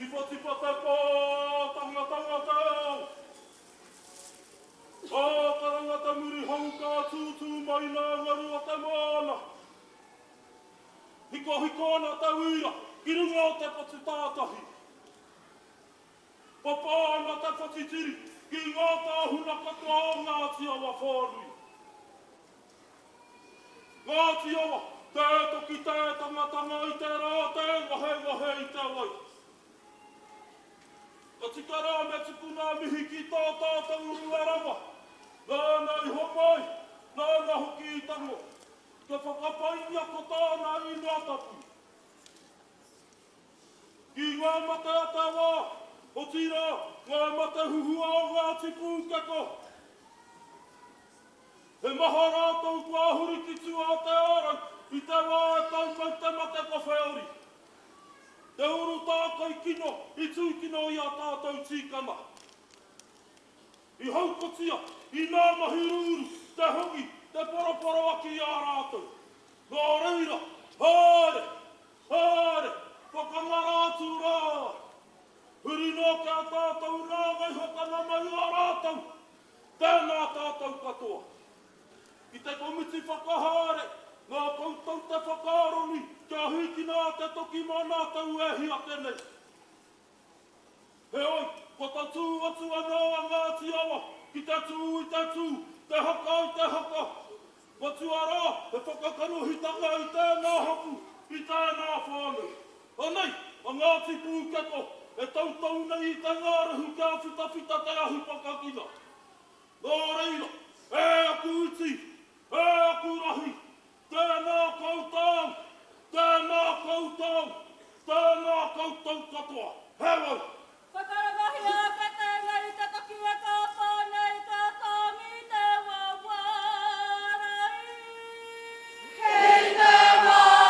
tifa tifa te pō, tanga tau. O karangata muri hau ka tūtū mai nā ngaru o te mana. Hiko na te uira, ki runga o te patu tātahi. Papa na te patitiri, ki ngā tāhuna katoa o Ngāti Awa whārui. Ngāti Awa, te toki te tangatanga i te rā, te ngahe i te wai. Ka tikara me tukuna mihi ki tā tātau ruarawa. Nāna i homai, nāna hoki i tango. Ka whakapainga ko tāna i ngā tapu. Ki ngā mate ata wā, o tira, ngā mate huhua o Ngāti Pūkeko. He maha rātou kua huri ki tua te ārau, i te wā e tau mai te mate ko whaori. Te uru tākai kino, i tūkino i a tātou tīkama. I haukotia, i nā mahi rūru, te hongi, te poroporo aki i a rātou. Nā reira, haere, whakangarātu rā. Huri nō kia tātou nā ngai hokana mai a rātou. Tēnā tātou katoa. I te komiti whakahare, ngā koutou te whakaroni, kia hiki nā te toki mana tau e hia tenei. He oi, ko ta tū atu anō a Ngāti Awa, ki te tū i te tū, te haka i te haka. Ko tua rā, he whakakaruhitanga i tēnā hapu, i tēnā whānau. Anei, a Ngāti Pūkeko, e tautau nei i te ngārahu kia whitawhita te ahu pakakina. Nā reira, e aku uti, e aku rahi, tēnā koutou, tēnā koutou, tēnā koutou katoa. Hewau! Whakarangahi a whete nei te toki e ka whānei ka tāngi te wawarai. Kei te wānga,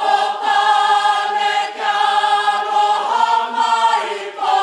o tāne kia roha mai ko.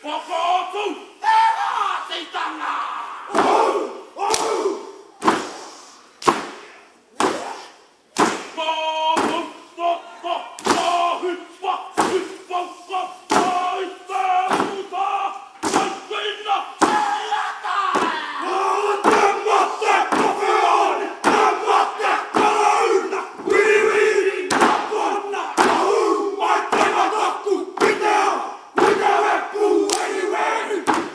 Whakātu, e rā te tanga! Pitää, pitää, pitää, pitää, pitää, pitää, pitää, pitää, pitää, pitää, pitää, pitää, pitää, pitää, pitää, pitää,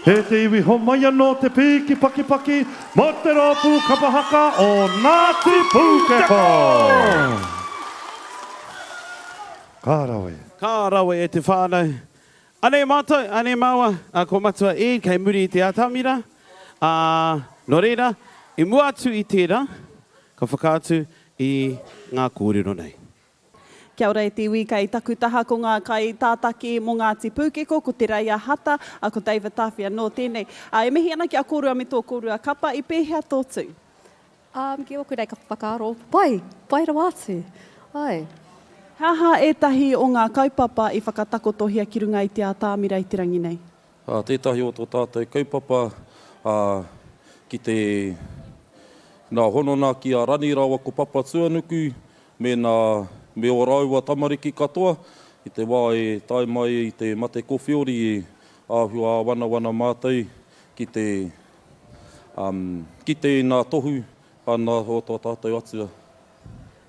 He te iwi ho mai anō te piki paki paki, mo te rōpū kapahaka o Ngāti Pūkeko. Kārawe. Kārawe e te whānau. Anei mātou, anei māua, ko matua e, kei muri i te atamira. No reira, i mua atu i tērā, ka whakaatu i ngā kōrero nei. Kia ora e te iwi kai takutaha ko ngā kai tātaki mō Ngāti Pūkeko, ko te Raia Hata, ko David Tawhia no tēnei. E mihi ana ki a kōrua me tō kōrua kapa, i pēhea tōtu? Ki oku nei ka whakaaro. Pai rawa atu. Ai. Haha etahi o ngā kaupapa i whakatakotohia ki runga i te ātāmira i te rangi nei? Tētahi o tō tātou kaupapa ki te nā honona ki a rani rawa ko Papa Tuanuku me o raua tamariki katoa i te wā e tai mai i te mate kowhiori e āhua wana mātou ki te nā tohu ana o tō tātou atua.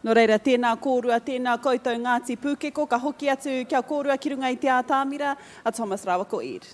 No reira, tēnā kōrua, tēnā koutou Ngāti Pūkeko, ka hoki atu kia kōrua ki runga i te ātāmira, a Thomas Rawako Ed.